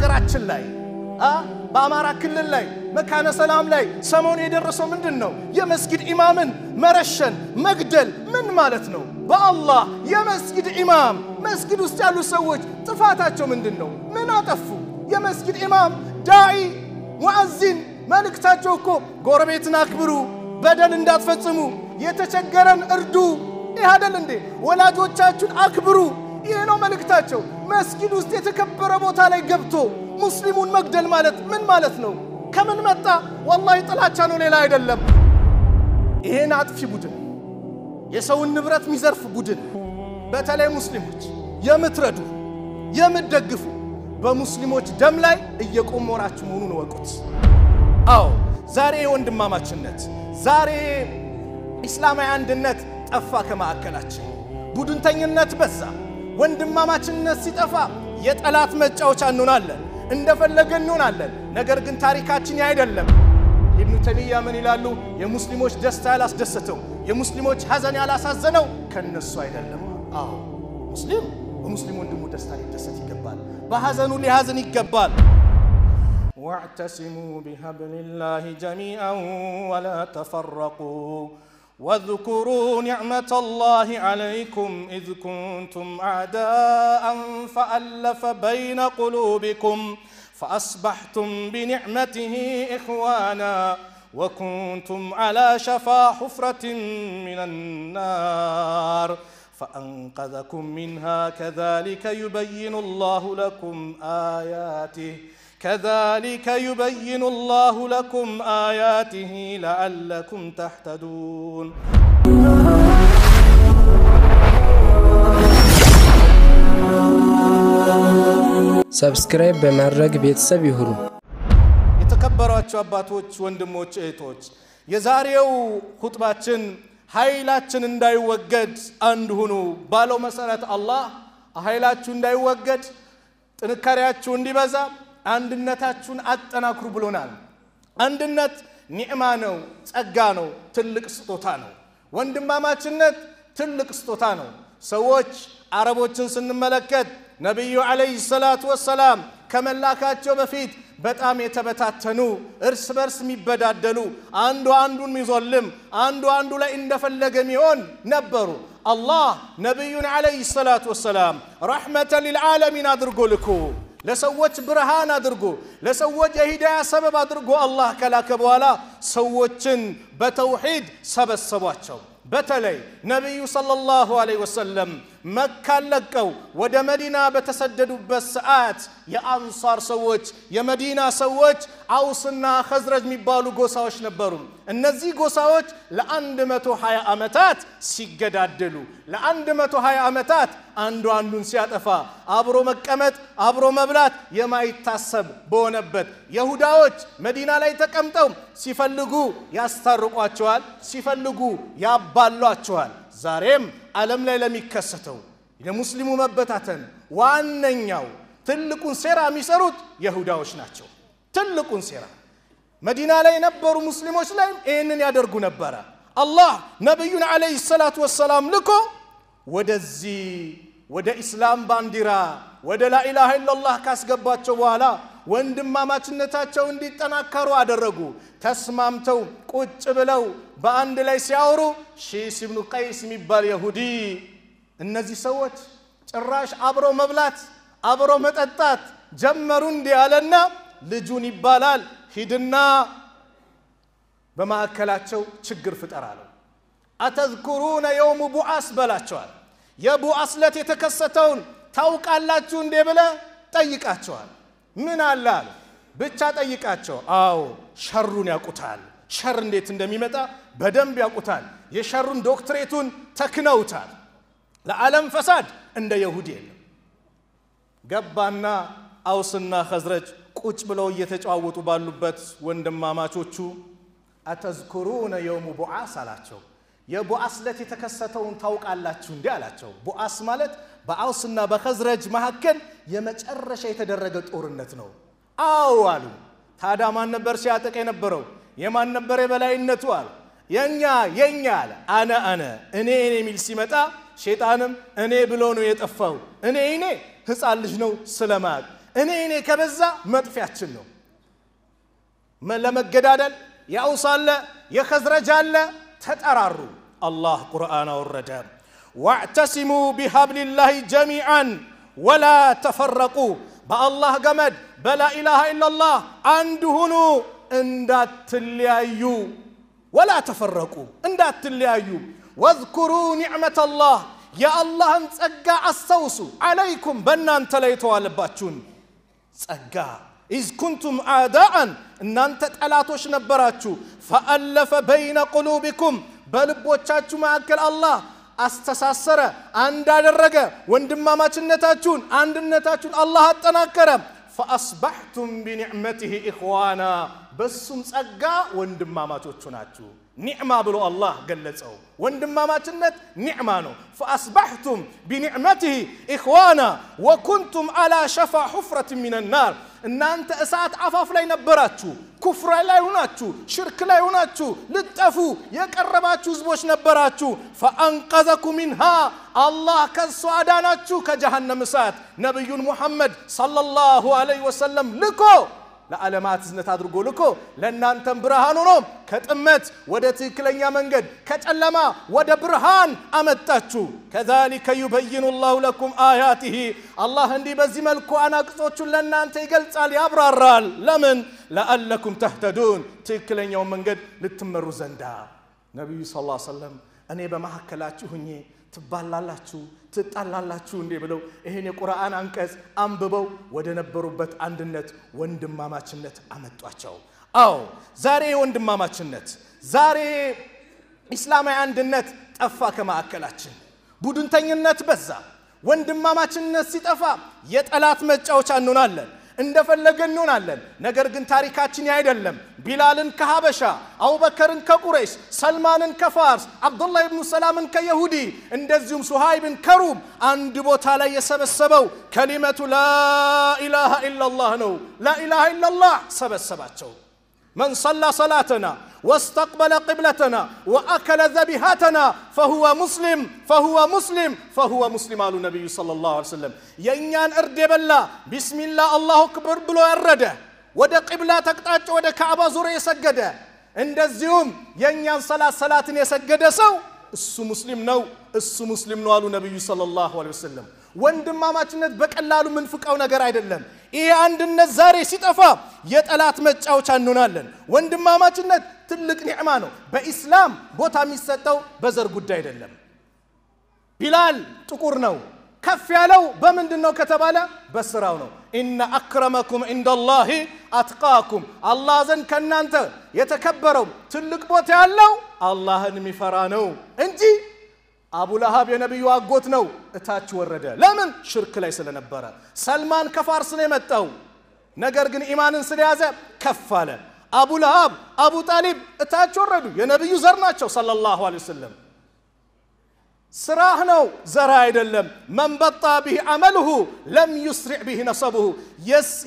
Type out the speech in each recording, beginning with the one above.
በአገራችን ላይ በአማራ ክልል ላይ መካነ ሰላም ላይ ሰሞኑ የደረሰው ምንድነው? የመስጊድ ኢማምን መረሸን መግደል ምን ማለት ነው? በአላህ የመስጊድ ኢማም መስጊድ ውስጥ ያሉ ሰዎች ጥፋታቸው ምንድነው? ምን አጠፉ? የመስጊድ ኢማም ዳኢ ሙአዚን መልእክታቸው እኮ ጎረቤትን አክብሩ፣ በደል እንዳትፈጽሙ፣ የተቸገረን እርዱ፣ ይህ አይደል እንዴ? ወላጆቻችሁን አክብሩ፣ ይሄ ነው መልእክታቸው። መስጊድ ውስጥ የተከበረ ቦታ ላይ ገብቶ ሙስሊሙን መግደል ማለት ምን ማለት ነው? ከምን መጣ? ወላሂ ጥላቻ ነው፣ ሌላ አይደለም። ይሄን አጥፊ ቡድን የሰውን ንብረት የሚዘርፍ ቡድን በተለይ ሙስሊሞች የምትረዱ የምትደግፉ በሙስሊሞች ደም ላይ እየቆመራችሁ መሆኑን ወቁት። አዎ ዛሬ ወንድማማችነት ዛሬ እስላማዊ አንድነት ጠፋ ከማዕከላችን። ቡድንተኝነት በዛ። ወንድማማችነት ሲጠፋ የጠላት መጫወቻ እንሆናለን፣ እንደፈለገን እንሆናለን። ነገር ግን ታሪካችን አይደለም። ኢብኑ ተይሚያ ምን ይላሉ? የሙስሊሞች ደስታ ያላስደሰተው የሙስሊሞች ሐዘን ያላሳዘነው ከነሱ አይደለም። አዎ ሙስሊም በሙስሊም ወንድሙ ደስታ ሊደሰት ይገባል፣ በሐዘኑ ሊሐዘን ይገባል። واعتصموا بحبل الله جميعا ولا تفرقوا واذكروا نعمة الله عليكم إذ كنتم أعداء فألف بين قلوبكم فأصبحتم بنعمته إخوانا وكنتم على شفا حفرة من النار فأنقذكم منها كذلك يبين الله لكم آياته لعلكم تهتدون. ሰብስክራይብ በማድረግ ቤተሰብ ይሁኑ። የተከበራችሁ አባቶች፣ ወንድሞች፣ እህቶች የዛሬው ኹጥባችን ኃይላችን እንዳይወገድ አንድ ሁኑ ባለው መሰረት አላህ ኃይላችሁ እንዳይወገድ ጥንካሬያችሁ እንዲበዛ አንድነታችሁን አጠናክሩ ብሎናል። አንድነት ኒዕማ ነው፣ ጸጋ ነው፣ ትልቅ ስጦታ ነው። ወንድማማችነት ትልቅ ስጦታ ነው። ሰዎች አረቦችን ስንመለከት ነብዩ አለይሂ ሰላቱ ወሰላም ከመላካቸው በፊት በጣም የተበታተኑ እርስ በርስ የሚበዳደሉ አንዱ አንዱን ሚዞልም አንዱ አንዱ ላይ እንደፈለገ የሚሆን ነበሩ። አላህ ነብዩን አለይሂ ሰላቱ ወሰላም ረህመተን ሊልዓለሚን አድርጎ ልኮ ለሰዎች ብርሃን አድርጎ ለሰዎች የሂዳያ ሰበብ አድርጎ አላህ ከላከ በኋላ ሰዎችን በተውሂድ ሰበሰቧቸው። በተለይ ነብዩ ሰለላሁ ዐለይሂ ወሰለም መካ ለቀው ወደ መዲና በተሰደዱበት ሰዓት የአንሳር ሰዎች የመዲና ሰዎች አውስና ኸዝረጅ የሚባሉ ጎሳዎች ነበሩ። እነዚህ ጎሳዎች ለ120 ዓመታት ሲገዳደሉ ለ120 ዓመታት አንዱ አንዱን ሲያጠፋ አብሮ መቀመጥ አብሮ መብላት የማይታሰብ በሆነበት ይሁዳዎች መዲና ላይ ተቀምጠው ሲፈልጉ ያስታርቋቸዋል፣ ሲፈልጉ ያባሏቸዋል። ዛሬም ዓለም ላይ ለሚከሰተው የሙስሊሙ መበታተን ዋነኛው ትልቁን ሴራ የሚሰሩት ይሁዳዎች ናቸው። ትልቁን ሴራ መዲና ላይ የነበሩ ሙስሊሞች ላይ ይሄንን ያደርጉ ነበር። አላህ ነብዩን አለይሂ ሰላቱ ወሰላም ልኮ ወደዚህ ወደ እስላም ባንዲራ ወደ ላኢላሃ ኢላላህ ካስገባቸው በኋላ ወንድማማችነታቸው እንዲጠናከሩ አደረጉ። ተስማምተው ቁጭ ብለው በአንድ ላይ ሲያወሩ ሺስ ኢብኑ ቀይስ የሚባል ይሁዲ እነዚህ ሰዎች ጭራሽ አብሮ መብላት አብሮ መጠጣት ጀመሩ እንዲያለና ልጁን ይባላል ሂድና በማከላቸው ችግር ፍጠራለው። አተዝኩሩነ የውም ቡዓስ በላቸዋል። የቡዓስ ለት የተከሰተውን ታውቃላችሁ እንዴ ብለ ጠይቃቸዋል። ምን አለ አሉ ብቻ ጠይቃቸው። አዎ ሸሩን ያውቁታል። ሸር እንዴት እንደሚመጣ በደንብ ያውቁታል። የሸሩን ዶክትሬቱን ተክነውታል። ለዓለም ፈሳድ እንደ ይሁዲ የለም። ገባና አውስና ኸዝረጅ ቁጭ ብለው እየተጫወቱ ባሉበት ወንድማማቾቹ አተዝኩሩነ የውም ቡዓስ አላቸው። የቡዓስ ለት የተከሰተውን ታውቃላችሁ እንዴ አላቸው። ቡዓስ ማለት በአውስና በኸዝረጅ መካከል የመጨረሻ የተደረገ ጦርነት ነው። አዎ አሉ። ታዲያ ማን ነበር ሲያጠቅ የነበረው? የማን ነበር የበላይነቱ? አሉ የኛ አለ። አነ እኔ የሚል ሲመጣ ሸይጣንም እኔ ብሎ ነው የጠፋው። እኔ ህፃን ልጅ ነው ስለማቅ እኔ ከበዛ መጥፊያችን ነው ለመገዳደል ያውሳለ የኸዝረጃለ ተጠራሩ አላህ ቁርአን አወረደ ወዕተሲሙ ቢሐብሊላሂ ጀሚዓን ወላ ተፈረቁ በአላህ ገመድ በላ ኢላሃ ኢላላህ አንድ ሁኑ እንዳትለያዩ ወላ ተፈረቁ እንዳትለያዩ ወዝኩሩ ኒዕመተላህ የአላህን ጸጋ አስተውሱ አለይኩም በእናንተ ላይ ተዋለባችሁን ጸጋ إذ كنتم أعداء إن أنت تلاتوش نبراتشو فألف بين قلوبكم بلبوچاچو معك الله استساسر عند الرجا وندما ما تنتاچون عند النتاچون الله تناكرم فأصبحتم بنعمته إخوانا بسم ጸጋ ወንድማማቾች ናችሁ ኒዕማ ብሎ አላህ ገለጸው ወንድማማችነት ኒዕማ ነው فأصبحتم بنعمته إخوانا وكنتم على شفا حفرة من النار እናንተ እሳት አፋፍ ላይ ነበራችሁ ኩፍር ላይ ሆናችሁ ሽርክ ላይ ሆናችሁ ልጠፉ የቀረባችሁ ህዝቦች ነበራችሁ فأنقذكم منها الله ከሱ አዳናችሁ ከጀሃነም እሳት ነብዩን ሙሐመድ ሰለላሁ ዐለይሂ ወሰለም ልኮ ለዓለማት ዝነት አድርጎ ልኮ ለእናንተም ብርሃን ሆኖ ከጥመት ወደ ትክክለኛ መንገድ ከጨለማ ወደ ብርሃን አመጣችሁ كذلك يبين الله لكم آياته الله እንዲህ በዚህ መልኩ አናቅጾቹን ለእናንተ ይገልጻል ያብራራል ለምን لعلكم تهتدون ትክክለኛው መንገድ ልትመሩ ዘንዳ ነብዩ ሰለላሁ ዐለይሂ ወሰለም እኔ በመሐከላችሁ ሆኜ ትባላላችሁ ትጣላላችሁ እንዴ ብለው ይሄን የቁርአን አንቀጽ አንብበው ወደ ነበሩበት አንድነት ወንድማማችነት አመጣቸው አው ዛሬ ወንድማማችነት ዛሬ እስላማዊ አንድነት ጠፋ ከማከላችን ቡድንተኝነት በዛ ወንድማማችነት ሲጠፋ የጠላት መጫወቻ እንሆናለን እንደፈለገን እንሆናለን ነገር ግን ታሪካችን አይደለም ቢላልን ከሐበሻ አቡበከርን ከቁረይሽ ሰልማንን ከፋርስ አብዱላህ ኢብኑ ሰላምን ከይሁዲ እንደዚሁም ሱሃይብን ከሩም አንድ ቦታ ላይ የሰበሰበው ከሊመቱ ላ ኢላሃ ኢላላህ ነው ላ ኢላሃ ኢላላህ ሰበሰባቸው من صلى صلاتنا واستقبل قبلتنا وأكل ذبيحتنا فهو مسلم فهو مسلم فهو مسلم على النبي صلى الله عليه وسلم ينيان أرد بالله بسم الله الله أكبر بلو الرده وده قبلة تقطع وده كعبة زور يسجد عند الزيوم ينيان صلاة يسجد سو السو مسلم نو على النبي صلى الله عليه وسلم ወንድማማችነት በቀላሉ ምንፍቀው ነገር አይደለም ይሄ አንድነት ዛሬ ሲጠፋ የጠላት መጫወቻ እንሆናለን ወንድማማችነት ትልቅ ኒዕማ ነው በእስላም ቦታ የሚሰጠው በዘር ጉዳይ አይደለም ቢላል ጥቁር ነው ከፍ ያለው በመንድነው ከተባለ በስራው ነው ኢነ አክረመኩም ኢንደላሂ አትቃኩም አላህ ዘንድ ከናንተ የተከበረው ትልቅ ቦታ ያለው አላህን የሚፈራ ነው እንጂ አቡ ለሃብ የነብዩ አጎት ነው እታች ወረደ ለምን ሽርክ ላይ ስለነበረ ሰልማን ከፋርስ ነው የመጣው ነገር ግን ኢማንን ስለያዘ ከፋለ አቡ ለሃብ አቡ ጣሊብ እታች ወረዱ የነብዩ ዘር ናቸው ሰለላሁ ዐለይሂ ወሰለም ስራህ ነው ዘራ አይደለም من بطأ به عمله لم يسرع به نسبه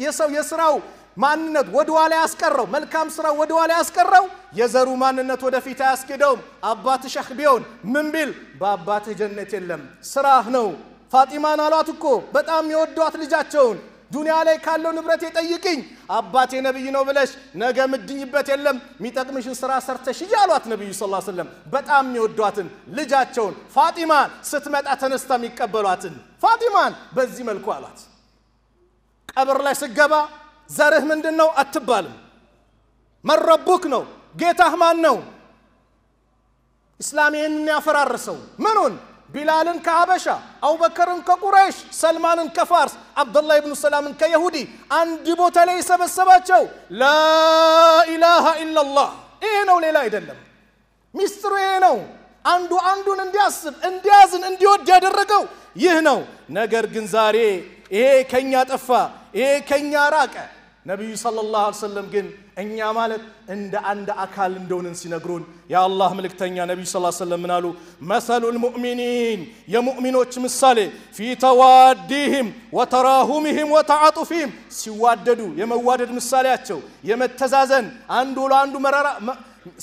የሰው የስራው ማንነት ወደኋላ ያስቀረው መልካም ስራ ወደኋላ ያስቀረው የዘሩ ማንነት ወደፊት ያስከደው አባት ሸህ ቢሆን ምን ቢል በአባት ጀነት የለም ስራህ ነው ፋጢማን አሏት እኮ በጣም የወዷት ልጃቸውን ዱንያ ላይ ካለው ንብረት ይጠይቅኝ አባቴ ነብይ ነው ብለሽ ነገ ምድኝበት የለም ሚጠቅምሽን ስራ ሰርተሽ ይያሏት ነብዩ ሰለላሁ ዐለይሂ ወሰለም በጣም የወዷትን ልጃቸውን ፋጢማን ስትመጣ ተነስታ የሚቀበሏትን ፋጢማን በዚህ መልኩ አሏት ቀብር ላይ ስገባ ዘርህ ምንድነው አትባልም መረቡክ ነው ጌታህ ማን ነው እስላምን ያፈራረሰው ምኑን ቢላልን ከሐበሻ አቡበከርን ከቁረይሽ ሰልማንን ከፋርስ አብዱላህ ኢብኑ ሰላምን ከይሁዲ አንድ ቦታ ላይ ሰበሰባቸው ላ ኢላሃ ኢላላህ ይሄ ነው ሌላ አይደለም ሚስጥሩ ይሄ ነው አንዱ አንዱን እንዲያስብ እንዲያዝን እንዲወድ ያደረገው ይህ ነው ነገር ግን ዛሬ ይሄ ከኛ ጠፋ ይሄ ከኛ ራቀ ነብዩ ሰለላሁ ዐለይሂ ወሰለም ግን እኛ ማለት እንደ አንድ አካል እንደሆነን ሲነግሩን ያ አላህ መልእክተኛ ነብዩ ሰለላሁ ዐለይሂ ወሰለም ምናሉ መሰሉል ሙእሚኒን የሙእሚኖች ምሳሌ ፊ ተዋዲህም ወተራሁምህም ወተዓጡፊህም ሲዋደዱ የመዋደድ ምሳሌያቸው የመተዛዘን አንዱ ለአንዱ መራራ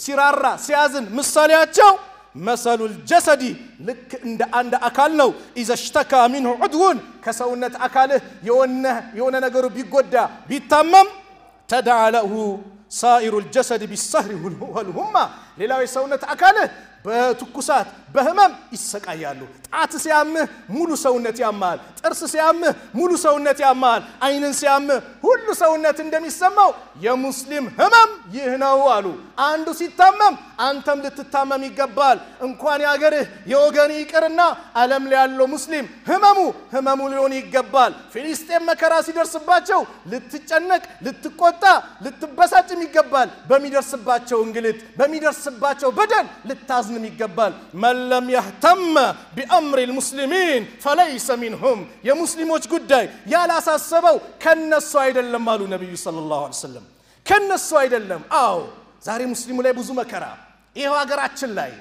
ሲራራ ሲያዝን ምሳሌያቸው መሰሉል ጀሰዲ ልክ እንደ አንድ አካል ነው اذا اشتكى منه عضو ከሰውነት አካልህ የሆነ ነገሩ ቢጎዳ ቢታመም تداعى له سائر الجسد بالسهر والهمة ሌላው የሰውነት አካልህ በትኩሳት በህመም ይሰቃያሉ ጣት ሲያምህ ሙሉ ሰውነት ያማል ጥርስ ሲያምህ ሙሉ ሰውነት ያማል አይንን ሲያምህ ሁሉ ሰውነት እንደሚሰማው የሙስሊም ህመም ይህ ነው አሉ አንዱ ሲታመም አንተም ልትታመም ይገባል እንኳን ያገርህ የወገን ይቅርና ዓለም ላይ ያለው ሙስሊም ህመሙ ሊሆን ይገባል ፍልስጤም መከራ ሲደርስባቸው ልትጨነቅ ልትቆጣ ልትበሳጭም ይገባል በሚደርስባቸው እንግልት በሚደርስባቸው በደል ልታዝንም ይገባል من لم يهتم بأمر المسلمين فليس منهم يا مسلموች ጉዳይ ያላሳሰበው ከነሱ አይደለም አሉ ነብዩ ሰለላሁ ዐለይሂ ወሰለም ከነሱ አይደለም አው ዛሬ ሙስሊሙ ላይ ብዙ መከራ ይሄው ሀገራችን ላይ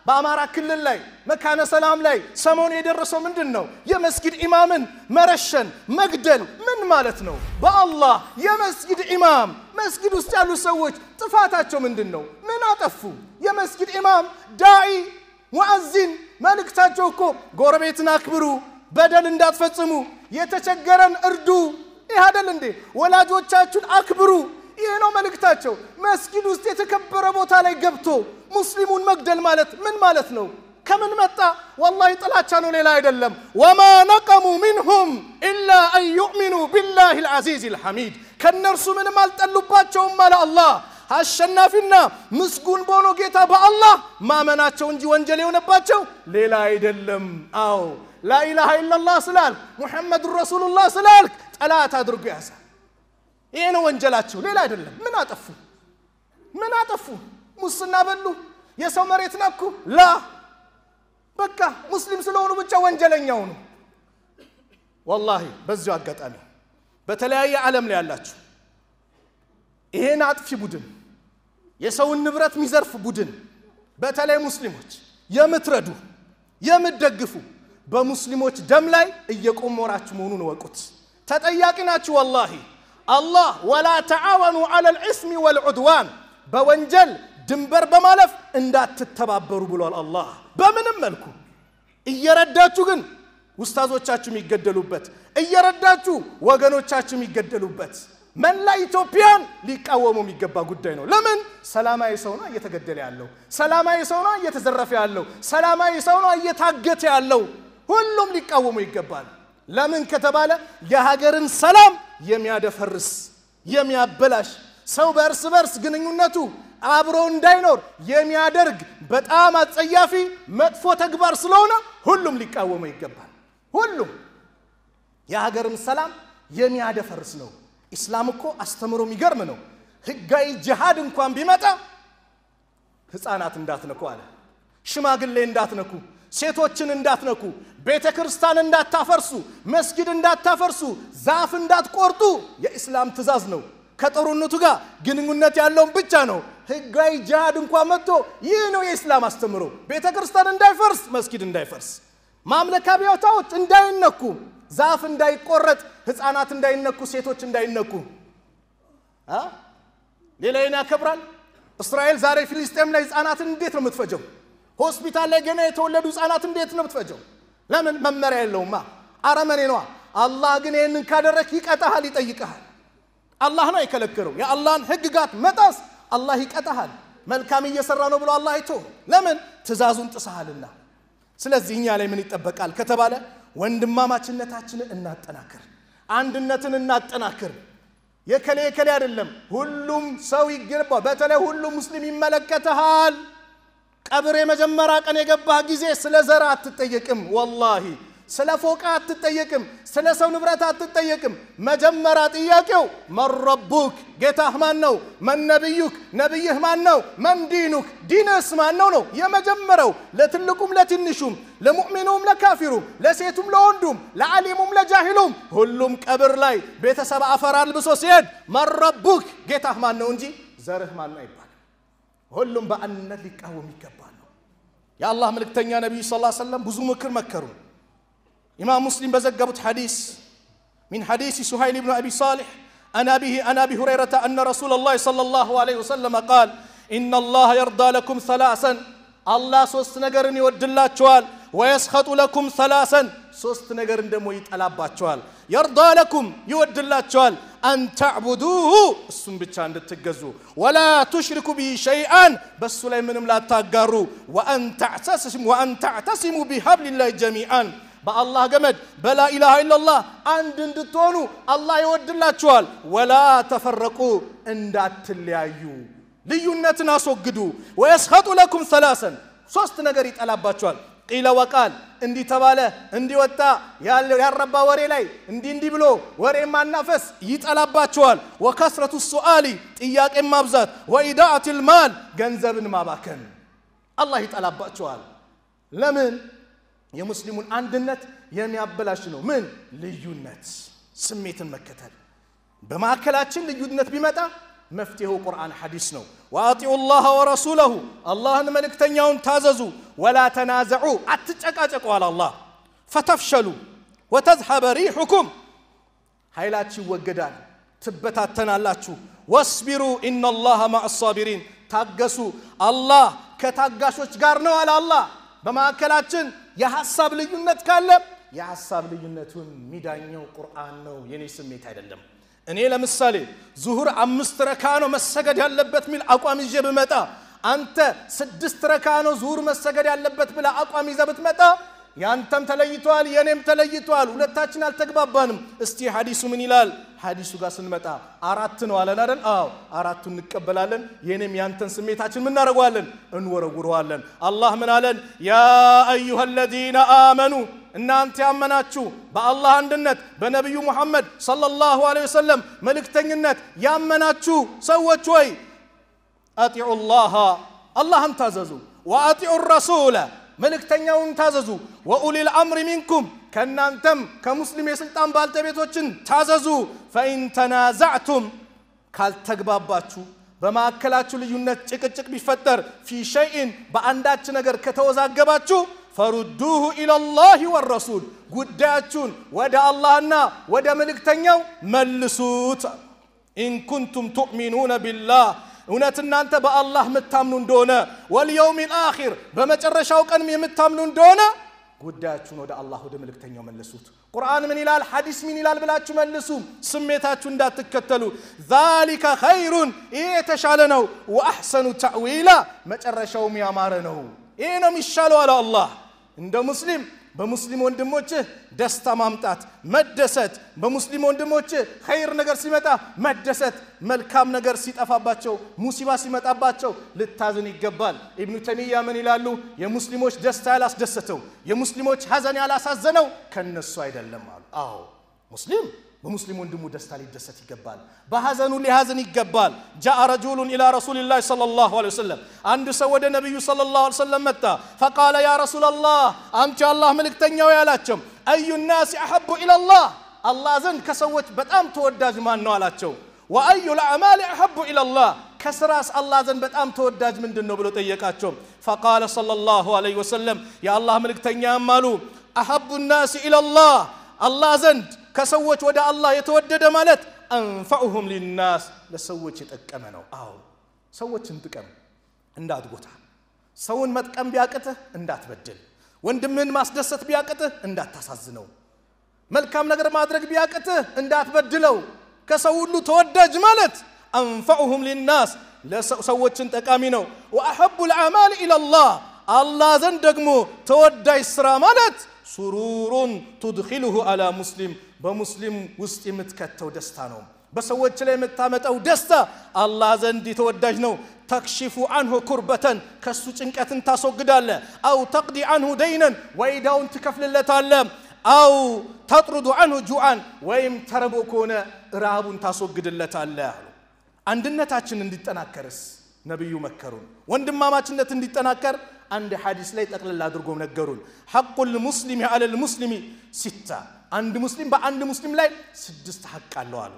በአማራ ክልል ላይ መካነ ሰላም ላይ ሰሞኑ የደረሰው ምንድነው የመስጊድ ኢማምን መረሸን መግደል ምን ማለት ነው በአላህ የመስጊድ ኢማም መስጊድ ውስጥ ያሉ ሰዎች ጥፋታቸው ምንድነው ምን አጠፉ የመስጊድ ኢማም ዳኢ ሙአዚን መልእክታቸው እኮ ጎረቤትን አክብሩ በደል እንዳትፈጽሙ የተቸገረን እርዱ ይሄ አይደል እንዴ ወላጆቻችሁን አክብሩ ይሄ ነው መልእክታቸው መስጊድ ውስጥ የተከበረ ቦታ ላይ ገብቶ ሙስሊሙን መግደል ማለት ምን ማለት ነው ከምን መጣ والله ጥላቻ ነው ሌላ አይደለም وما نقموا منهم الا ان يؤمنوا بالله العزيز الحميد ከነርሱ ምንም አልጠሉባቸውም ማለት አላህ አሸናፊና ምስጉን በሆነው ጌታ በአላህ ማመናቸው እንጂ ወንጀል የሆነባቸው ሌላ አይደለም አው لا اله الا الله ስላልክ ሙሐመድ ረሱልላህ ስላልክ ጠላት አድርጎ ያዘ ይሄ ነው ወንጀላቸው ሌላ አይደለም ምን አጠፉ ሙስና በሉ የሰው መሬት ነኩ ላ በቃ ሙስሊም ስለሆኑ ብቻ ወንጀለኛው ነው والله በዚሁ አጋጣሚ በተለያየ ዓለም ላይ ያላችሁ ይሄን አጥፊ ቡድን የሰውን ንብረት ሚዘርፍ ቡድን በተለይ ሙስሊሞች የምትረዱ የምትደግፉ በሙስሊሞች ደም ላይ እየቆመራችሁ መሆኑን ወቁት ተጠያቂ ናችሁ والله الله ولا تعاونوا على الاسم والعدوان በወንጀል ድንበር በማለፍ እንዳትተባበሩ ብሏል አላህ በምንም መልኩ እየረዳችሁ ግን ኡስታዞቻችሁ የሚገደሉበት እየረዳችሁ ወገኖቻችሁ የሚገደሉበት መላ ኢትዮጵያን ሊቃወሙ የሚገባ ጉዳይ ነው ለምን ሰላማዊ ሰው ነው እየተገደለ ያለው ሰላማዊ ሰው ነው እየተዘረፈ ያለው ሰላማዊ ሰው ነው እየታገተ ያለው ሁሉም ሊቃወሙ ይገባል ለምን ከተባለ የሀገርን ሰላም የሚያደፈርስ የሚያበላሽ ሰው በርስ ግንኙነቱ አብሮ እንዳይኖር የሚያደርግ በጣም አጸያፊ መጥፎ ተግባር ስለሆነ ሁሉም ሊቃወሙ ይገባል ሁሉም የሀገርን ሰላም የሚያደፈርስ ነው እስላም እኮ አስተምሮ የሚገርም ነው ህጋዊ ጂሃድ እንኳን ቢመጣ ህፃናት እንዳትነኩ አለ ሽማግሌ እንዳትነኩ ሴቶችን እንዳትነኩ ቤተክርስቲያን እንዳታፈርሱ መስጊድ እንዳታፈርሱ ዛፍ እንዳትቆርጡ የእስላም ትእዛዝ ነው ከጦርነቱ ጋር ግንኙነት ያለው ብቻ ነው ህጋዊ ጂሃድ እንኳን መጥቶ ይህ ነው የእስላም አስተምሮ ቤተክርስቲያን እንዳይፈርስ መስጊድ እንዳይፈርስ ማምለካ ቢያታዎች እንዳይነኩ ዛፍ እንዳይቆረጥ ህፃናት እንዳይነኩ ሴቶች እንዳይነኩ ሌላዬን ያከብራል እስራኤል ዛሬ ፍልስጤም ላይ ህፃናትን እንዴት ነው የምትፈጀው ሆስፒታል ላይ ገና የተወለዱ ህፃናት እንዴት ነው የምትፈጀው ለምን መመሪያ የለውማ አረመኔ ነው አላህ ግን ይሄንን ካደረክ ይቀጣሃል ይጠይቃል አላህ ነው የከለከለው የአላህን ህግጋት መጣስ አላህ ይቀጣሃል መልካም እየሰራ ነው ብሎ አላህ አይቶ ለምን ትእዛዙን ጥሰሃልና ስለዚህ እኛ ላይ ምን ይጠበቃል ከተባለ ወንድማማችነታችንን እናጠናክር አንድነትን እናጠናክር የከለ አይደለም ሁሉም ሰው ይገባው በተለይ ሁሉም ሙስሊም ይመለከታል ቀብር የመጀመሪያ ቀን የገባህ ጊዜ ስለ ዘራ አትጠየቅም والله ስለ ፎቃ አትጠየቅም ስለ ሰው ንብረት አትጠየቅም መጀመሪያ ጥያቄው ማን ረቡክ ጌታህ ማን ነው ማን ነብዩክ ነብይህ ማን ነው ማን ዲኑክ ዲንስ ማን ነው የመጀመሪያው ለትልቁም ለትንሹም ለሙእሚኑም ለካፊሩም ለሴቱም ለወንዱም ለዓሊሙም ለጃሂሉም ሁሉም ቀብር ላይ ቤተሰብ አፈር አልብሶ ሲሄድ ማን ረቡክ ጌታህ ማን ነው እንጂ ዘርህ ማን ነው ይባል ሁሉም በአንነት ሊቃወም ይገባል የአላህ መልእክተኛ ነብዩ ሰለላሁ ዐለይሂ ወሰለም ብዙ ምክር መከሩ إمام مسلم بزجبت حديث من حديث سهيل بن أبي صالح أنا أبي هريرة أن رسول الله صلى الله عليه وسلم قال إن الله يرضى لكم ثلاثا አላህ ሶስት ነገርን ይወድላችኋል ወይስخጡ ለኩም ሰላሰን ሶስት ነገርን ደግሞ ይጠላባችኋል ይርዳ ለኩም ይወድላችኋል አን ተዕቡዱሁ እሱም ብቻ እንድትገዙ ወላ ትሽሪኩ ቢሂ ሸይአን በሱ ላይ ምንም ላታጋሩ ወአን ተዕተሲሙ ቢሐብሊላሂ ጀሚዓን በአላህ ገመድ በላ ኢላሃ ኢላላህ አንድ እንድትሆኑ አላህ ይወድላችኋል ወላ ተፈረቁ እንዳትለያዩ ልዩነትን አስወግዱ ወይስخጡ ለኩም ሰላሰን ሶስት ነገር ይጠላባችኋል ቂለ ወቃል እንዲ ተባለ እንዲ ወጣ ያረባ ወሬ ላይ እንዲ ብሎ ወሬ ማናፈስ ይጠላባችኋል ወከስረቱ ሱአሊ ጥያቄ ማብዛት ወኢዳአቱል ማል ገንዘብን ማባከን አላህ ይጠላባችኋል ለምን የሙስሊሙን አንድነት የሚያበላሽ ነው ምን ልዩነት ስሜትን መከተል በማከላችን ልዩነት ቢመጣ መፍትሄው ቁርአን ሐዲስ ነው ወአጢኡ الله ورسوله አላህን መልእክተኛውን ታዘዙ ወላ ተናዘዑ አትጨቃጨቁ አለ አላህ فتفشلوا وتذهب ريحكم ኃይላችሁ ይወገዳል ትበታተናላችሁ واصبروا ان الله مع الصابرين ታገሱ አላህ ከታጋሾች ጋር ነው አለ አላህ በማከላችን የሐሳብ ልዩነት ካለ የሐሳብ ልዩነቱን ሚዳኛው ቁርአን ነው የኔ ስሜት አይደለም እኔ ለምሳሌ ዙሁር 5 ረካ ነው መሰገድ ያለበት ሚል አቋም ይዤ በመጣ አንተ 6 ረካ ነው ዙሁር መሰገድ ያለበት ብላ አቋም ይዘህ ብትመጣ ያንተም ተለይቷል የኔም ተለይቷል ሁለታችን አልተግባባንም እስቲ ሐዲሱ ምን ይላል ሐዲሱ ጋር ስንመጣ አራት ነው አለን አይደል አዎ አራቱን እንቀበላለን የኔም ያንተን ስሜታችን ምን እናደርጋለን እንወረውረዋለን አላህ ምን አለን ያ አዩሃ الذين آمنوا እናንተ ያመናችሁ በአላህ አንድነት በነብዩ መሐመድ ሰለላሁ ዐለይሂ ወሰለም መልእክተኝነት ያመናችሁ ሰዎች ሆይ አጢዑ الله አላህን ታዘዙ ወአጢዑ الرسول መልእክተኛውን ታዘዙ ወኡሊል አምሪ ሚንኩም ከናንተም ከሙስሊም የስልጣን ባልተቤቶችን ታዘዙ ፈኢን ተናዛዕቱም ካልተግባባችሁ በማከላችሁ ልዩነት ጭቅጭቅ ቢፈጠር ፊ ሸይን በአንዳች ነገር ከተወዛገባችሁ ፈሩዱሁ ኢለላሂ ወረሱል ጉዳያችሁን ወደ አላህና ወደ መልእክተኛው መልሱት ኢን ኩንቱም ቱእሚኑነ ቢላህ እውነት እናንተ በአላህ የምታምኑ እንደሆነ ወልየውሚል አኺር በመጨረሻው ቀን የምታምኑ እንደሆነ ጉዳያችሁን ወደ አላህ ወደ መልእክተኛው መልሱት ቁርአን ምን ይላል ሐዲስ ምን ይላል ብላችሁ መልሱ ስሜታችሁ እንዳትከተሉ ذلك خير ይሄ ተሻለ ነው ወአህሰኑ ተዕዊላ መጨረሻውም ያማረ ነው ይሄ ነው የሚሻለው አለ አላህ እንደ ሙስሊም በሙስሊም ወንድሞች ደስታ ማምጣት መደሰት በሙስሊም ወንድሞች ኸይር ነገር ሲመጣ መደሰት መልካም ነገር ሲጠፋባቸው ሙሲባ ሲመጣባቸው ልታዝን ይገባል ኢብኑ ተይሚያ ምን ይላሉ የሙስሊሞች ደስታ ያላስደሰተው የሙስሊሞች ሐዘን ያላሳዘነው ከነሱ አይደለም አሉ አዎ ሙስሊም በሙስሊም ወንድሙ ደስታ ሊደሰት ይገባል በሐዘኑ ሊሐዘን ይገባል جاء رجل الى رسول الله صلى الله عليه وسلم አንድ ሰው ወደ ነብዩ صلى الله عليه وسلم መጣ فقال يا رسول الله አንተ አላህ መልእክተኛው ያላቸው اي الناس احب الى الله الله ዘንድ ከሰዎች በጣም ተወዳጅ ማን ነው አላቸው واي الاعمال احب الى الله ከስራስ አላህ ዘንድ በጣም ተወዳጅ ምንድነው ብሎ ጠየቃቸው فقال صلى الله عليه وسلم يا الله መልእክተኛ ማሉ احب الناس الى الله الله ዘንድ ከሰዎች ወደ አላህ የተወደደ ማለት አንፈዑሁም للناس ለሰዎች የተጠቀመ ነው አዎ ሰዎችን ጥቀም እንዳትጎታ ሰውን መጥቀም ቢያቅትህ እንዳትበድል ወንድምህን ማስደሰት ቢያቅትህ እንዳታሳዝነው መልካም ነገር ማድረግ ቢያቅትህ እንዳትበድለው ከሰው ሁሉ ተወዳጅ ማለት አንፈዑሁም للناس ለሰዎችን ጠቃሚ ነው واحب الاعمال الى الله الله ዘንድ ደግሞ ተወዳጅ ስራ ማለት ሱሩሩን تدخله على مسلم በሙስሊም ውስጥ የምትከተው ደስታ ነው በሰዎች ላይ የምታመጣው ደስታ አላህ ዘንድ የተወዳጅ ነው ተክሽፉ عنه ኩርበተን ከሱ ጭንቀትን ታስወግዳለ አው ተቅዲ عنه ደይነን ወይዳውን ትከፍልለታለ አው ተጥሩዱ عنه ጁዓን ወይም ተርቦ ከሆነ ራቡን ታስወግድለታለ አንድነታችን እንዲጠናከርስ ነብዩ መከሩን ወንድማማችነት እንዲጠናከር አንድ ሐዲስ ላይ ጠቅለል አድርጎም ነገሩን ሐቁል ሙስሊሚ ዐለል ሙስሊሚ ሲታ አንድ ሙስሊም በአንድ ሙስሊም ላይ 6 ሐቅ አለው አሉ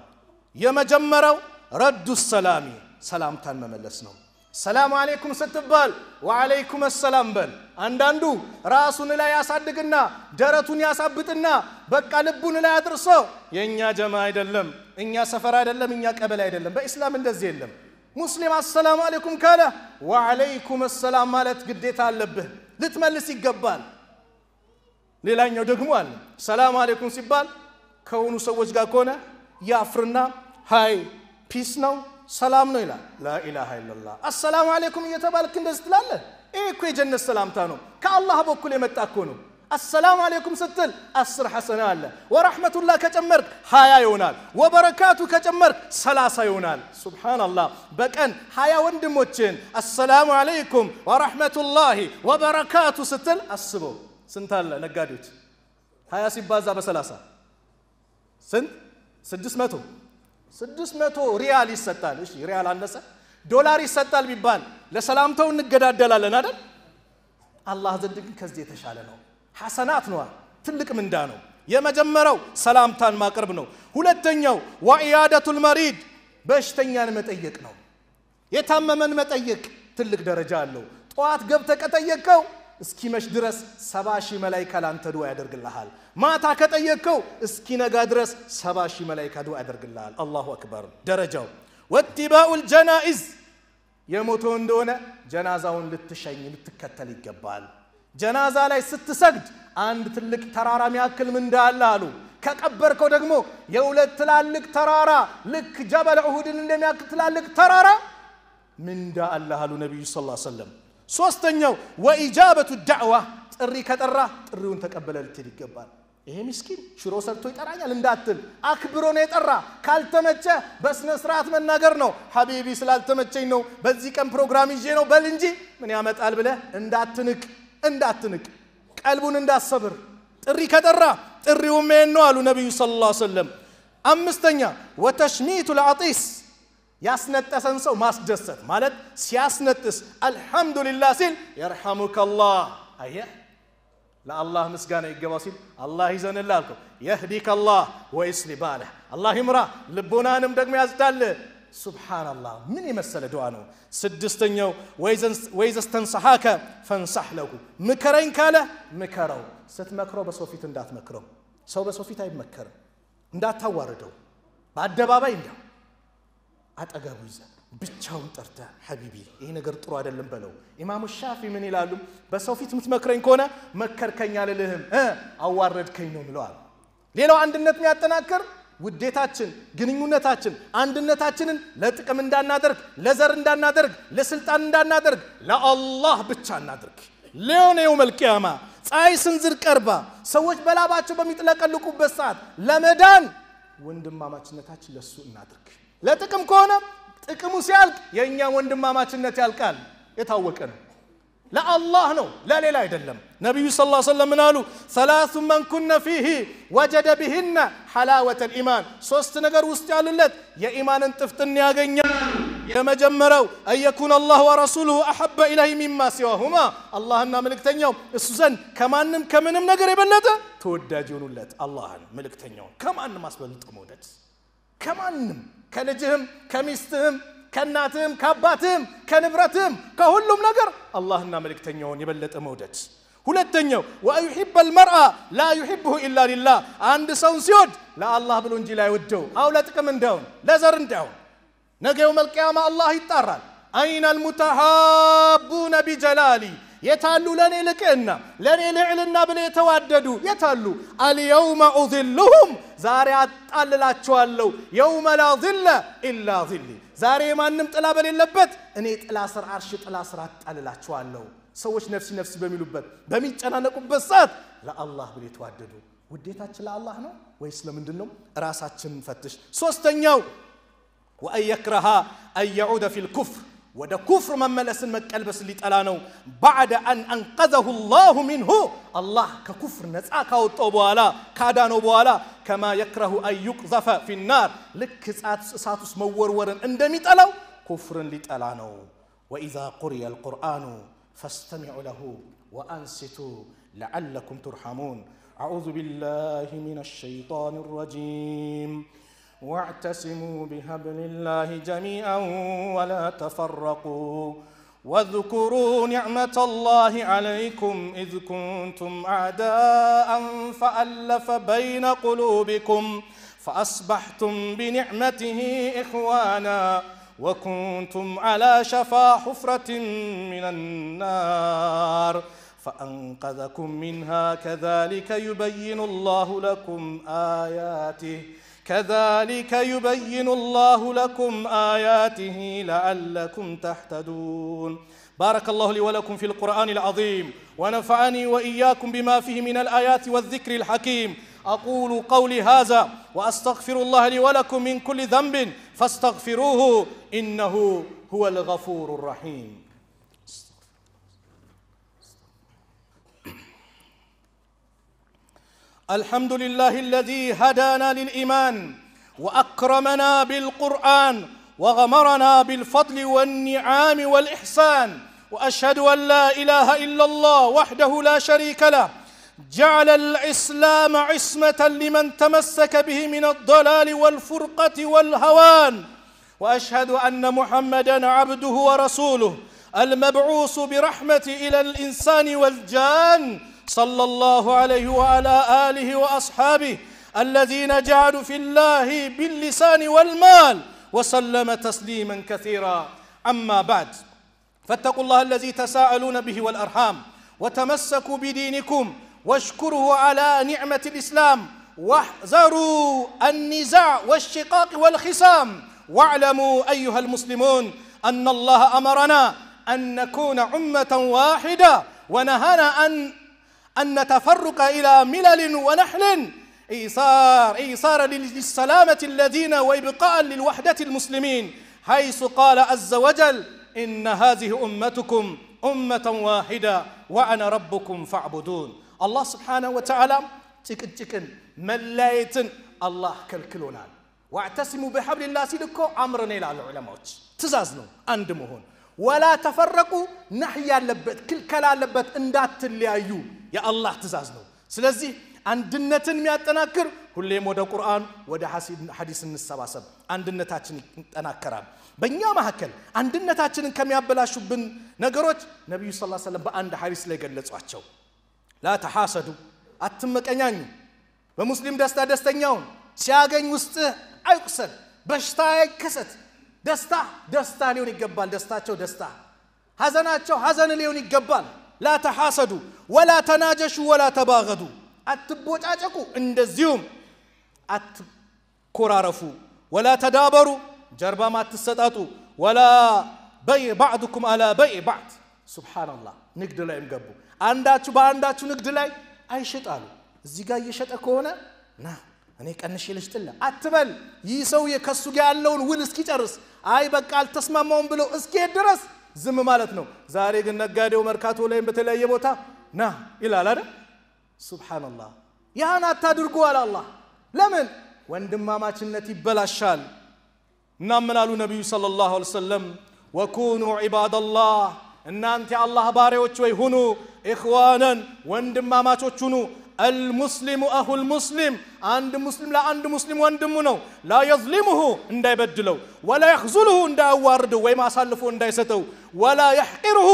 የመጀመሪያው ረዱ ሰላሚ ሰላምታን መመለስ ነው ሰላም አለይኩም ስትባል ወአለይኩም ሰላም በል አንዳንዱ ራሱን ላይ ያሳድግና ደረቱን ያሳብጥና በቃ ልቡን ላይ አድርሶ የኛ ጀማ አይደለም እኛ ሰፈር አይደለም እኛ ቀበሌ አይደለም በእስላም እንደዚህ የለም ሙስሊም አሰላሙ አለይኩም ካለ ወአለይኩም ሰላም ማለት ግዴታ አለብህ ልትመልስ ይገባል ሌላኛው ደግሞ አለ ሰላም አለይኩም ሲባል ከሆኑ ሰዎች ጋር ከሆነ ያፍርና ሃይ ፒስ ነው ሰላም ነው ይላል ላ ኢላሃ ኢላላህ አሰላሙ አለይኩም እየተባልክ እንደዚህ ትላለህ ይሄ እኮ የጀነት ሰላምታ ነው ከአላህ በኩል የመጣ እኮ ነው السلام عليكم ستل 10 حسنة الله ورحمة الله كجمرك هايا يونال وبركاته كجمرك 30 يونال سبحان الله بكن هايا وندموتشين السلام عليكم ورحمة الله وبركاته ستل السبو سنتال نقادوت هايا سيبازا بسلاسة سنت 600 ريال يستال ايش ريال عندسة دولار يستال بيبال لسلامته ونقدادلالن አይደል الله ዘንድ ከዚህ የተሻለ ነው حسنات نوا تلك من دانو يا مجمرو سلامتان ما قرب نو ሁለተኛው وعيادة المريض በሽተኛን መጠየቅ ነው የታመመን መጠየቅ ትልቅ ደረጃ አለው ጧት ገብተ ከጠየቀው እስኪመሽ ድረስ 70,000 መላእክት ላንተ ዱዓ ያደርግልሃል ማታ ከጠየቀው እስኪነጋ ድረስ 70,000 መላእክት ዱዓ ያደርግልሃል አላሁ አክበር ደረጃው واتباع الجنائز የሞተው እንደሆነ ጀናዛውን ልትሸኝ ልትከተል ይገባል ጀናዛ ላይ ስትሰግድ አንድ ትልቅ ተራራ የሚያክል ምንዳ አለ አሉ ከቀበርከው ደግሞ የሁለት ትላልቅ ተራራ ልክ ጀበል ኡሁድን እንደሚያክል ትላልቅ ተራራ ምንዳ አለ አሉ ነብዩ ሰለላሁ ዐለይሂ ወሰለም ሶስተኛው ወኢጃበቱ ዳዕዋ ጥሪ ከጠራ ጥሪውን ተቀበለ ልትል ይገባል ይሄ ምስኪን ሽሮ ሰርቶ ይጠራኛል እንዳትል አክብሮ ነው የጠራ ካልተመቸ በስነ ስርዓት መናገር ነው ሐቢቢ ስላልተመቸኝ ነው በዚህ ቀን ፕሮግራም ይዤ ነው በል እንጂ ምን ያመጣል ብለ እንዳትንቅ ቀልቡን እንዳሰብር ጥሪ ከጠራ ጥሪው ምን ነው አሉ ነብዩ ሰለላሁ ዐለይሂ ወሰለም አምስተኛ ወተሽሚቱ العطيس ያስነጠሰን ሰው ማስደሰት ማለት ሲያስነጥስ አልহামዱሊላህ ሲል ይርሐሙከላህ አየ ለአላህ ምስጋና ይገባው ሲል አላህ ይዘንልህ አልከው ይህዲከላህ ወይስሊ ባለህ አላህ ይምራ ልቦናንም ደግሞ ያዝዳል ሱብሃንአላህ ምን የመሰለ ዱዓ ነው ስድስተኛው ወይዘስተንሰሐከ ፈንሰህ ለሁ ምከረኝ ካለ ምከረው ስትመክረው በሶፊት እንዳትመክረው ሰው በሶፊት አይመከርም እንዳታዋርደው በአደባባይ እንደው አጠገቡ ይዘ ብቻውን ጠርተ ሐቢቢ ይሄ ነገር ጥሩ አይደለም በለው ኢማሙ ሻፊ ምን ይላሉ በሶፊት ምትመክረኝ ከሆነ መከርከኝ አልልህም አዋረድከኝ ነው ብለዋል ሌላው አንድነት የሚያጠናክር ውዴታችን ግንኙነታችን አንድነታችንን ለጥቅም እንዳናደርግ ለዘር እንዳናደርግ ለስልጣን እንዳናደርግ ለአላህ ብቻ እናድርግ ለዮኔው መልቂያማ ፀሐይ ስንዝር ቀርባ ሰዎች በላባቸው በሚጥለቀልቁበት ሰዓት ለመዳን ወንድማማችነታችን ለሱ እናድርግ ለጥቅም ከሆነ ጥቅሙ ሲያልቅ የኛ ወንድማማችነት ያልቃል የታወቀ ነው ለአላህ ነው ለሌላ አይደለም ነብዩ ሰለላሁ ዐለይሂ ወሰለም አሉ ثلاث من كن فيه وجد بهن حلاوه الايمان ሶስት ነገር ውስጥ ያሉለት የኢማንን ጥፍጥና ያገኛል የመጀመሪያው አየኩን አላህ ወረሱሉሁ አሐበ ኢለይሂ ሚማ ሲዋሁማ አላህና መልእክተኛው እሱ ዘንድ ከማንም ከምንም ነገር የበለጠ ተወዳጅ ይሆኑለት አላህን መልእክተኛው ከማንም አስበልጦ መውደድ ከማንም ከልጅህም ከሚስትህም ከናትህም ከአባትህም ከንብረትህም ከሁሉም ነገር አላህና መልእክተኛውን የበለጠ መውደድ ሁለተኛው ወይحب المرء لا يحبه الا لله አንድ ሰው ሲወድ ለአላህ ብሎ እንጂ ላይ ወደው አው ለጥቅም እንዳው ለዘር እንዳው ነገው መልቂያማ አላህ ይጣራል አይነ المتحابون بجلالي የታሉ ለኔ ልቅና ለኔ ልዕልና ብለ የተዋደዱ የታሉ اليوم اذلهم ዛሬ አጣልላቸዋለሁ يوم لا ظل الا ظلي ዛሬ ማንም ጥላ በሌለበት እኔ ጥላ ስር አርሽ ጥላ ስር አጣልላቸዋለሁ ሰዎች ነፍስ በሚሉበት በሚጨናነቁበት ሰዓት ለአላህ ብለ የተዋደዱ ውዴታችን ለአላህ ነው ወይስ ለምንድነው ራሳችንን ፈትሽ ሶስተኛው وأيكره أن يعود في الكفر وده كفر مملس مكلبس اللي تلانو بعد أن أنقذه الله منه الله ككفر نساك وطوبوالا كادانو بوالا كما يكره أن يقذف في النار لك ساتس مورورن اندمي تلو كفر اللي تلانو وإذا قرئ القرآن فاستمعوا له وأنصتوا لعلكم ترحمون أعوذ بالله من الشيطان الرجيم واعتصموا بحبل الله جميعا ولا تفرقوا واذكروا نعمة الله عليكم إذ كنتم أعداء فألف بين قلوبكم فأصبحتم بنعمته إخوانا وكنتم على شفا حفرة من النار فأنقذكم منها كذلك يبين الله لكم آياته لعلكم تهتدون. بارك الله لي ولكم في القرآن العظيم ونفعني وإياكم بما فيه من الآيات والذكر الحكيم. أقول قولي هذا وأستغفر الله لي ولكم من كل ذنب فاستغفروه إنه هو الغفور الرحيم. الحمد لله الذي هدانا للإيمان وأكرمنا بالقرآن وغمرنا بالفضل والنعام والإحسان، وأشهد أن لا إله إلا الله وحده لا شريك له جعل الإسلام عصمة لمن تمسك به من الضلال والفرقة والهوان، وأشهد أن محمدًا عبده ورسوله المبعوث برحمة إلى الإنسان والجان صلى الله عليه وعلى آله وأصحابه الذين جاهدوا في الله باللسان والمال وسلم تسليما كثيرا. أما بعد، فاتقوا الله الذي تساءلون به والأرحام وتمسكوا بدينكم واشكروا على نعمة الإسلام واحذروا النزاع والشقاق والخصام، واعلموا أيها المسلمون أن الله أمرنا أن نكون أمة واحدة ونهانا أن نتفرق إلى ملل ونحل إيثارا للسلامة الذين وإبقاء للوحدة المسلمين، حيث قال عز وجل إن هذه أمتكم أمة واحدة وأنا ربكم فاعبدون. الله سبحانه وتعالى تكن ملايتن الله كلكلونال واعتصموا بحبل الله سيلكو أمرنا إلى العلماء تزازنوا أندمهون ولا تفرقوا نحيا لبت كل كلا لبت اندات اللي أيو يا الله تزازنوا. سلزي አንድነትን የሚያጠናክር ሁሌም ወደ ቁርአን ወደ ሐዲስ እንሰባሰብ፣ አንድነታችን ይጠናከራል። በእኛ መሐከል አንድነታችንን ከሚያበላሹብን ነገሮች ነብዩ ሰለላሁ ዐለይሂ ወሰለም በአንድ ሐዲስ ላይ ገለጿቸው። ላ ተሐሰዱ፣ አትመቀኛኙ፣ በሙስሊም ደስታ ደስተኛውን ሲያገኝ ውስጥ አይቁሰል፣ በሽታ አይከሰት። ደስታ ሊሆን ይገባል፣ ደስታቸው ደስታ፣ ሐዘናቸው ሐዘን ሊሆን ይገባል። ላ ተሐሰዱ ወላ ተናጀሹ ወላ ተባገዱ፣ አትቦጫጨቁ፣ እንደዚሁም አትኮራረፉ። ወላ ተዳበሩ፣ ጀርባም አትሰጣጡ። ወላ በይ بعضكم على بيع بعض። ሱብሃንአላህ፣ ንግድ ላይም ገቡ። አንዳችሁ በአንዳችሁ ንግድ ላይ አይሸጣሉ። እዚህ ጋር እየሸጠ ከሆነ ና እኔ ቀንሼ ልሽጥላ አትበል። ይህ ሰው የከሱ ጋር ያለውን ውል እስኪጨርስ አይ በቃ አልተስማማውም ብሎ እስኪሄድ ድረስ ዝም ማለት ነው። ዛሬ ግን ነጋዴው መርካቶ ላይም በተለያየ ቦታ ና ይላል አይደል? ሱብሃንአላህ፣ ያን አታድርጉ አለ አላህ። ለምን? ወንድማማችነት ይበላሻል። እና ምን አሉ ነብዩ ሰለላሁ ዐለይሂ ወሰለም? ወኩኑ ዒባደላህ፣ እናንተ የአላህ ባሪያዎች ወይ ሁኑ፣ ኢኽዋናን፣ ወንድማማቾች ሁኑ። المسلم أخو المسلم، عند مسلم لا عند مسلم وندمونه، لا يظلمه انداي بدلو، ولا يخذله انداي واردو، وما صلفه انداي ستو، ولا يحقره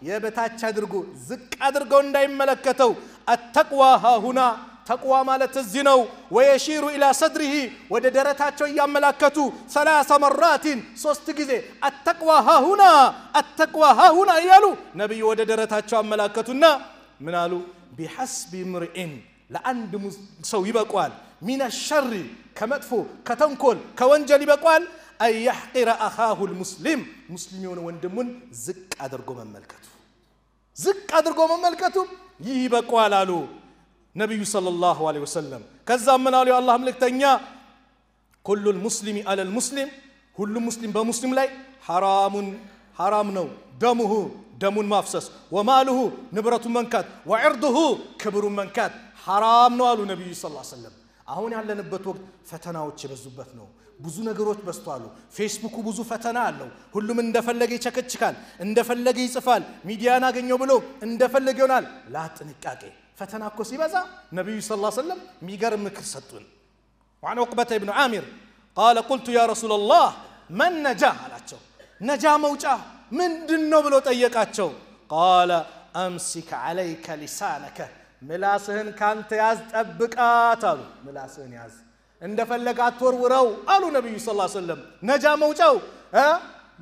يبتاچ ادرغو زق ادرغو انداي ملكتو. التقوى ها هنا، تقوى مالت الزنو، ويشير الى صدره وددرتاچو يملكتو 3 مرات 3 غزي التقوى ها هنا التقوى ها هنا يالو نبي وددرتاچو املكتونا من قالوا بحسب امرئ لعند سو يبقال من الشر كمدفو كتنكل كونجل يبقال أن يحقر أخاه المسلم، مسلمون وندمون زق أدرقو مملكته، زق أدرقو مملكته يبقال له نبي صلى الله عليه وسلم. كذا من قالوا الله ملك تنيا كل المسلم على المسلم، كل مسلم بمسلم لا حرام نو دمه دم مافسس، وماله نبرة منكات، وعرضه كبر منكات، حرام نو قالوا النبي صلى الله عليه وسلم. አሁን ያለንበት ወቅት ፈተናዎች በዙበት ነው። ብዙ ነገሮች በስተዋሉ። ፌስቡክ ብዙ ፈተና አለው። ሁሉም እንደፈለገ ይቸከችካል፣ እንደፈለገ ይጽፋል፣ ሚዲያን አገኘው ብሎ እንደፈለገ ይሆናል። ላጥንቃቄ ፈተና እኮ ሲበዛ ነብዩ ሰለላሁ ዐለይሂ ወሰለም ሚገርም ምክር ሰጡን። وعن عقبة بن عامر قال قلت يا رسول الله من نجا አላቸው። ነጃ መውጫ ምንድነው ብሎ ጠየቃቸው። قال امسك عليك لسانك، ምላስህን ካንተ ያዝ ጠብቃት አሉ። ምላስህን ያዝ። እንደፈለጋት ወርውረው አሉ ነብዩ ሰለላሁ ዐለይሂ ወሰለም ነጃ መውጫው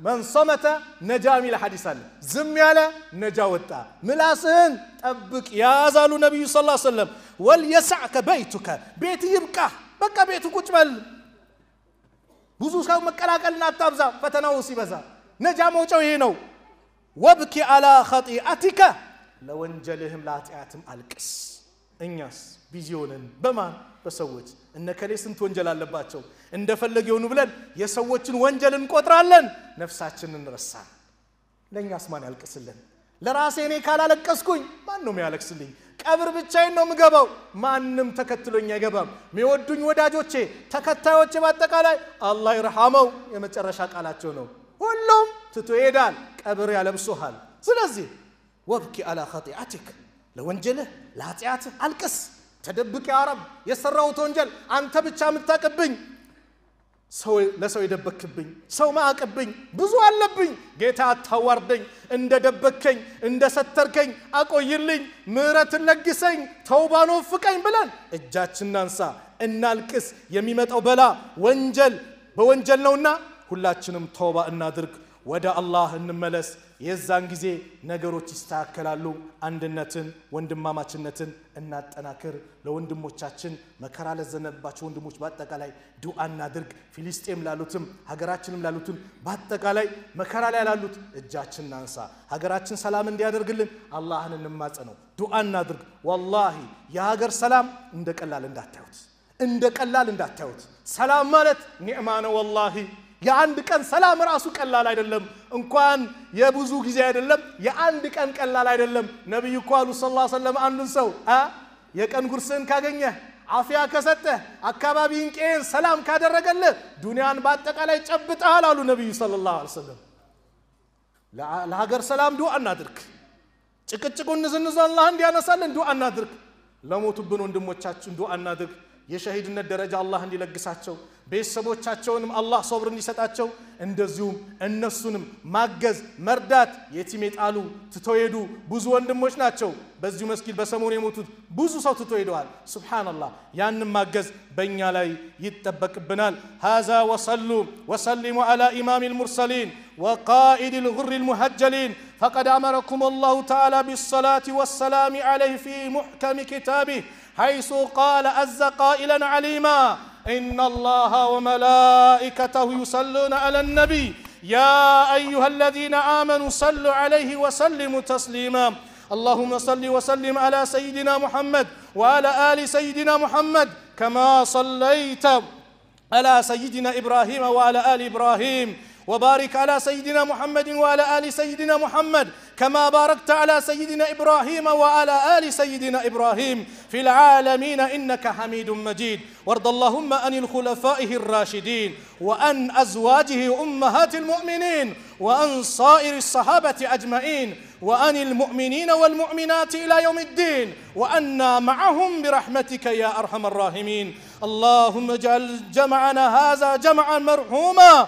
من صمت نجا من الحديث زم ياله نجا وطا ملاسن طبق يا زالو نبي صلى الله عليه وسلم وليسعك بيتك بيت يبقى بقى بيت ቁጭ በል ብዙ ሰው መቀላቀልና አታብዛ ፈተናው ሲበዛ ነጃ መውጫው ይሄ ነው وابكي على خطيئتك ለወንጀልህም ለኃጢአትም አልቅስ እኛስ ቢዚዮንን በማን በሰዎች እነከሌ ስንት ወንጀል አለባቸው እንደፈለገው ነው ብለን የሰዎችን ወንጀል እንቆጥራለን ነፍሳችንን ረሳን ለኛስ ማን ያልቅስልን ለራሴ እኔ ካላለቀስኩኝ ማን ነው የሚያለቅስልኝ ቀብር ብቻዬን ነው ምገባው ማንንም ተከትሎኝ አይገባም ሚወዱኝ ወዳጆቼ ተከታዮቼ በአጠቃላይ አላህ ይርሐመው የመጨረሻ ቃላቸው ነው ሁሉም ትቶ ይሄዳል ቀብር ያለብሱሃል ስለዚህ وابكي على خطيئتك ለወንጀልህ ለኃጢአትህ አልቅስ ተደብቅ ያ ረብ የሰራውት ወንጀል አንተ ብቻ ምታቀብኝ ሰው ለሰው ይደበክብኝ ሰው ማቀብኝ ብዙ አለብኝ ጌታ ታዋርደኝ እንደደበከኝ እንደሰተርከኝ አቆይልኝ ምህረትን ለግሰኝ ተውባኖ ፍቀኝ ብለን እጃችንን አንሳ እናልቅስ የሚመጣው በላ ወንጀል በወንጀል ነውና ሁላችንም ተውባ እናድርግ ወደ አላህ እንመለስ የዛን ጊዜ ነገሮች ይስተካከላሉ አንድነትን ወንድማማችነትን እናጠናክር ለወንድሞቻችን መከራ ለዘነባቸው ወንድሞች በአጠቃላይ ዱዓ እናድርግ ፍልስጤም ላሉትም ሀገራችንም ላሉትም በአጠቃላይ መከራ ላይ ያሉት እጃችንን አንሳ ሀገራችን ሰላም እንዲያደርግልን አላህን እንማጸነው ዱዓ እናድርግ والله የሀገር ሰላም እንደቀላል እንዳታዩት ሰላም ማለት ኒዕማ ነው والله የአንድ ቀን ሰላም ራሱ ቀላል አይደለም እንኳን የብዙ ጊዜ አይደለም የአንድ ቀን ቀላል አይደለም ነብዩ ቃሉ ሰለላሁ ዐለይሂ ወሰለም አንዱን ሰው የቀን ጉርስን ካገኘ አፍያ ከሰጠ አካባቢን ቄን ሰላም ካደረገለ ዱንያን በአጠቃላይ ጨብጣል አሉ ነብዩ ሰለላሁ ዐለይሂ ወሰለም ለሀገር ሰላም ዱዓ እናድርግ ጭቅጭቁን ንዝንዙ አላህ እንዲያነሳልን ዱዓ እናድርግ ለሞቱብን ወንድሞቻችን ዱዓ እናድርግ የሸሂድነት ደረጃ አላህ እንዲለግሳቸው ቤተሰቦቻቸውንም አላህ ሶብር እንዲሰጣቸው እንደዚሁም እነሱንም ማገዝ መርዳት የቲም የጣሉ ትተውሄዱ ብዙ ወንድሞች ናቸው በዚሁ መስጊድ በሰሞኑ የሞቱት ብዙ ሰው ትተውሄደዋል ሱብሃንአላህ ያንን ማገዝ በእኛ ላይ ይተበቅብናል هذا وصلوا وسلموا على امام المرسلين وقائد الغر المهجلين فقد امركم الله تعالى بالصلاه والسلام عليه في محكم كتابه حيث قال عز قائلا عليما إن الله وملائكته يصلون على النبي يا أيها الذين آمنوا صلوا عليه وسلموا تسليما اللهم صل وسلم على سيدنا محمد وعلى آل سيدنا محمد كما صليت على سيدنا إبراهيم وعلى آل إبراهيم وبارك على سيدنا محمد وعلى آل سيدنا محمد كما باركت على سيدنا إبراهيم وعلى آل سيدنا إبراهيم في العالمين إنك حميد مجيد وارض اللهم عن الخلفائه الراشدين وعن أزواجه أمهات المؤمنين وعن صائر الصحابة أجمعين وعن المؤمنين والمؤمنات إلى يوم الدين وأنا معهم برحمتك يا أرحم الراحمين اللهم اجعل جمعنا هذا جمعا مرحوما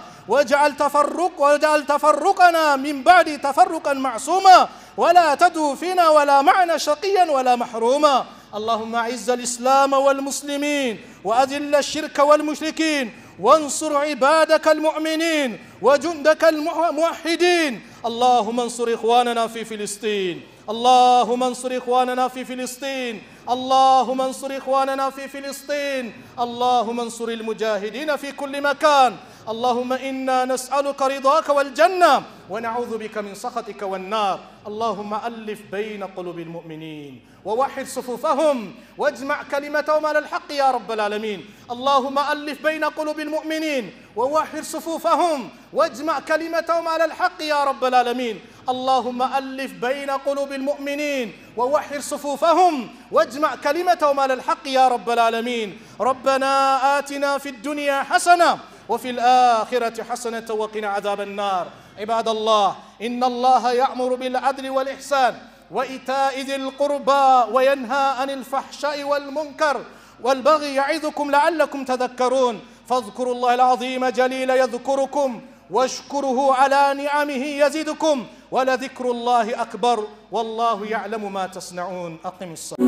واجعل تفرقنا من بعد تفرقا معصوما ولا تدع فينا ولا معنا شقيا ولا محروما اللهم اعز الإسلام والمسلمين وأذل الشرك والمشركين وانصر عبادك المؤمنين وجندك الموحدين اللهم انصر إخواننا في فلسطين اللهم انصر إخواننا في فلسطين اللهم انصر إخواننا في فلسطين اللهم انصر المجاهدين في كل مكان اللهم إنا نسألك رضاك والجنة ونعوذ بك من سخطك والنار اللهم ألف بين قلوب المؤمنين ووحد صفوفهم واجمع كلمتهم على الحق يا رب العالمين اللهم ألف بين قلوب المؤمنين ووحد صفوفهم واجمع كلمتهم على الحق يا رب العالمين اللهم ألف بين قلوب المؤمنين ووحد صفوفهم واجمع كلمتهم على الحق يا رب العالمين ربنا آتنا في الدنيا حسنة وفي الآخرة حسنة وقنا عذاب النار عباد الله إن الله يأمر بالعدل والإحسان وإيتاء ذي القربى وينهى عن الفحشاء والمنكر والبغي يعظكم لعلكم تذكرون فاذكروا الله العظيم جليل يذكركم واشكره على نعمه يزدكم ولذكر الله أكبر والله يعلم ما تصنعون أقم الصلاة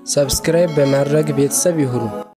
ሰብስክራይብ በማድረግ ቤተሰብ ይሁኑ።